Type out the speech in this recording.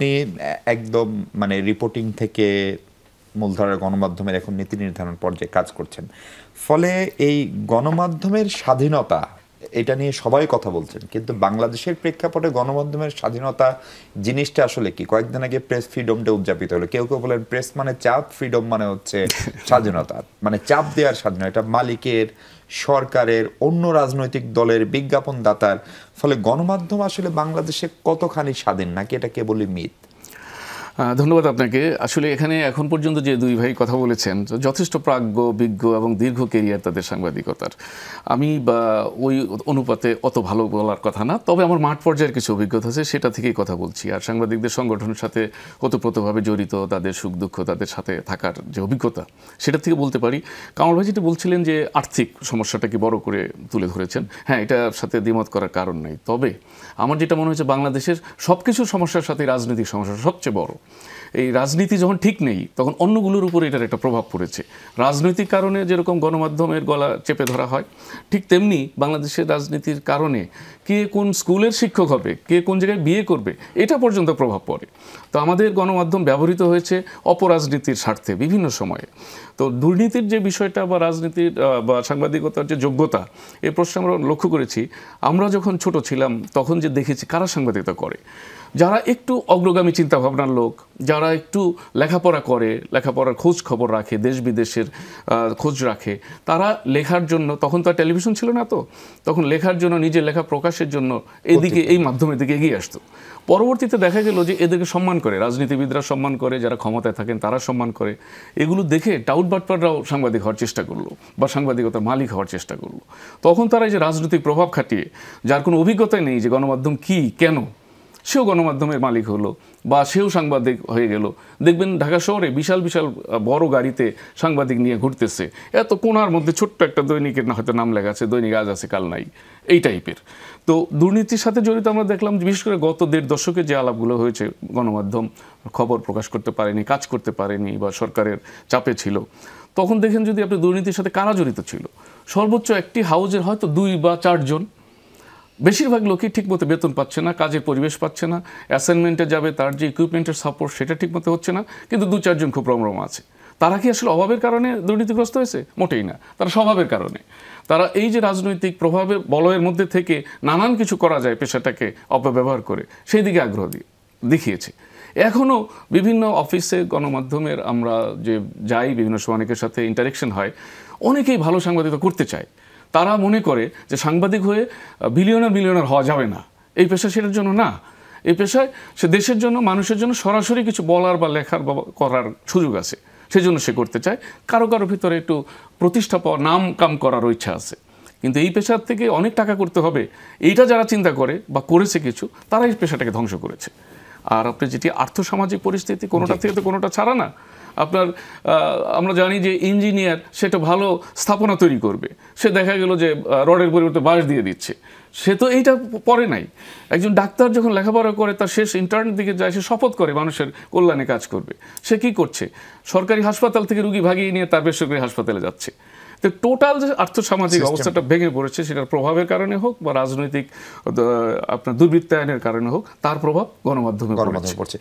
আপনি একদম মানে রিপোর্টিং থেকে মূলধারার গণমাধ্যমের এখন নীতি নির্ধারণ পর্যায়ে কাজ করছেন, ফলে এই গণমাধ্যমের স্বাধীনতা এটা নিয়ে সবাই কথা বলছেন, কিন্তু বাংলাদেশের প্রেক্ষাপটে গণমাধ্যমের স্বাধীনতা জিনিসটা আসলে কি? কয়েকদিন আগে প্রেস ফ্রিডম ডে উদযাপিত হলো, কেউ কেউ বলেন প্রেস মানে চাপ, ফ্রিডম মানে হচ্ছে স্বাধীনতা, মানে চাপ দেওয়ার স্বাধীনতা, এটা মালিকের, সরকারের, অন্য রাজনৈতিক দলের, বিজ্ঞাপনদাতার। ফলে গণমাধ্যম আসলে বাংলাদেশে কতখানি স্বাধীন, নাকি এটা কেবলই মিথ? ধন্যবাদ আপনাকে। আসলে এখানে এখন পর্যন্ত যে দুই ভাই কথা বলেছেন, যথেষ্ট প্রাজ্ঞ, বিজ্ঞ এবং দীর্ঘ কেরিয়ার তাদের সাংবাদিকতার। আমি ওই অনুপাতে অত ভালো বলার কথা না, তবে আমার মাঠ পর্যায়ের কিছু অভিজ্ঞতা আছে, সেটা থেকেই কথা বলছি। আর সাংবাদিকদের সংগঠনের সাথে ওতপ্রোতভাবে জড়িত, তাদের সুখ দুঃখ, তাদের সাথে থাকার যে অভিজ্ঞতা, সেটা থেকে বলতে পারি। কামাল ভাই যেটা বলছিলেন যে আর্থিক সমস্যাটাকে বড় করে তুলে ধরেছেন, হ্যাঁ, এটার সাথে দ্বিমত করার কারণ নেই। তবে আমার যেটা মনে হচ্ছে, বাংলাদেশের সব কিছু সমস্যার সাথে রাজনৈতিক সমস্যা সবচেয়ে বড়। এই রাজনীতি যখন ঠিক নেই, তখন অন্যগুলোর উপর এটার একটা প্রভাব পড়েছে। রাজনৈতিক কারণে যেরকম গণমাধ্যমের গলা চেপে ধরা হয়, ঠিক তেমনি বাংলাদেশের রাজনীতির কারণে কে কোন স্কুলের শিক্ষক হবে, কে কোন জায়গায় বিয়ে করবে, এটা পর্যন্ত প্রভাব পড়ে। তো আমাদের গণমাধ্যম ব্যবহৃত হয়েছে অপরাজনীতির স্বার্থে বিভিন্ন সময়ে। তো দুর্নীতির যে বিষয়টা বা রাজনীতির বা সাংবাদিকতার যে যোগ্যতা, এই প্রশ্নে আমরা লক্ষ্য করেছি। আমরা যখন ছোট ছিলাম তখন যে দেখেছি কারা সাংবাদিকতা করে, যারা একটু অগ্রগামী চিন্তাভাবনার লোক, যারা একটু লেখাপড়া করে, লেখাপড়ার খোঁজ খবর রাখে, দেশ বিদেশের খোঁজ রাখে, তারা লেখার জন্য, তখন তো আর টেলিভিশন ছিল না, তো তখন লেখার জন্য, নিজের লেখা প্রকাশের জন্য এদিকে, এই মাধ্যমের দিকে এগিয়ে আসতো। পরবর্তীতে দেখা গেল যে এদেরকে সম্মান করে, রাজনীতিবিদরা সম্মান করে, যারা ক্ষমতায় থাকেন তারা সম্মান করে। এগুলো দেখে টাউট বাটপাররাও সাংবাদিক হওয়ার চেষ্টা করলো বা সাংবাদিকতার মালিক হওয়ার চেষ্টা করলো। তখন তারা এই যে রাজনৈতিক প্রভাব খাটিয়ে, যার কোনো অভিজ্ঞতাই নেই যে গণমাধ্যম কী, কেন, সেও গণমাধ্যমের মালিক হলো বা সেও সাংবাদিক হয়ে গেল। দেখবেন ঢাকা শহরে বিশাল বিশাল বড় গাড়িতে সাংবাদিক নিয়ে ঘুরতেছে, এত কোণার মধ্যে ছোট্ট একটা দৈনিকের না হয়তো নাম লেখা আছে, দৈনিক আজ আছে কাল নাই, এই টাইপের। তো দুর্নীতির সাথে জড়িত আমরা দেখলাম, বিশেষ করে গত ১.৫ দশকে যে আলাপগুলো হয়েছে, গণমাধ্যম খবর প্রকাশ করতে পারেনি, কাজ করতে পারেনি বা সরকারের চাপে ছিল, তখন দেখেন যদি আপনি দুর্নীতির সাথে কারা জড়িত ছিল, সর্বোচ্চ একটি হাউজের হয়তো ২ বা ৪ জন। বেশিরভাগ লোকই ঠিকমতো বেতন পাচ্ছে না, কাজের পরিবেশ পাচ্ছে না, অ্যাসাইনমেন্টে যাবে তার যে ইকুইপমেন্টের সাপোর্ট সেটা ঠিকমতো হচ্ছে না, কিন্তু ২-৪ জন খুব রমরম আছে। তারা কি আসলে অভাবের কারণে দুর্নীতিগ্রস্ত হয়েছে? মোটেই না, তারা স্বভাবের কারণে। তারা এই যে রাজনৈতিক প্রভাবের বলয়ের মধ্যে থেকে নানান কিছু করা যায় পেশাটাকে অপব্যবহার করে, সেই দিকে আগ্রহ দেখিয়েছে। এখনও বিভিন্ন অফিসে গণমাধ্যমের আমরা যে যাই, বিভিন্ন সময় অনেকের সাথে ইন্টারেকশন হয়, অনেকেই ভালো সাংবাদিকতা করতে চায়। তারা মনে করে যে সাংবাদিক হয়ে বিলিয়নার হওয়া যাবে না, এই পেশা সেটার জন্য না। এই পেশায় সে দেশের জন্য, মানুষের জন্য সরাসরি কিছু বলার বা লেখার বা করার সুযোগ আছে, সেজন্য সে করতে চায়। কারো কারো ভিতরে একটু প্রতিষ্ঠা পাওয়া, নাম কাম করারও ইচ্ছা আছে। কিন্তু এই পেশার থেকে অনেক টাকা করতে হবে, এইটা যারা চিন্তা করে বা করেছে কিছু, তারা এই পেশাটাকে ধ্বংস করেছে। আর আপনি যেটি আর্থসামাজিক পরিস্থিতি, কোনোটা থেকে তো কোনোটা ছাড়া না। আপনার আমরা জানি যে ইঞ্জিনিয়ার সেটা ভালো স্থাপনা তৈরি করবে, সে দেখা গেল যে রডের পরিবর্তে বাঁশ দিয়ে দিচ্ছে, সে তো এইটা পড়ে নাই। একজন ডাক্তার যখন লেখাপড়া করে, তার শেষ ইন্টার্নের দিকে যায়, সে শপথ করে মানুষের কল্যাণে কাজ করবে। সে কি করছে? সরকারি হাসপাতাল থেকে রুগী ভাগিয়ে নিয়ে তার বেসরকারি হাসপাতালে যাচ্ছে। তো টোটাল যে আর্থসামাজিক অবস্থাটা ভেঙে পড়েছে, সেটার প্রভাবের কারণে হোক বা রাজনৈতিক আপনার দুর্বৃত্তায়নের কারণে হোক, তার প্রভাব গণমাধ্যমে পড়ছে।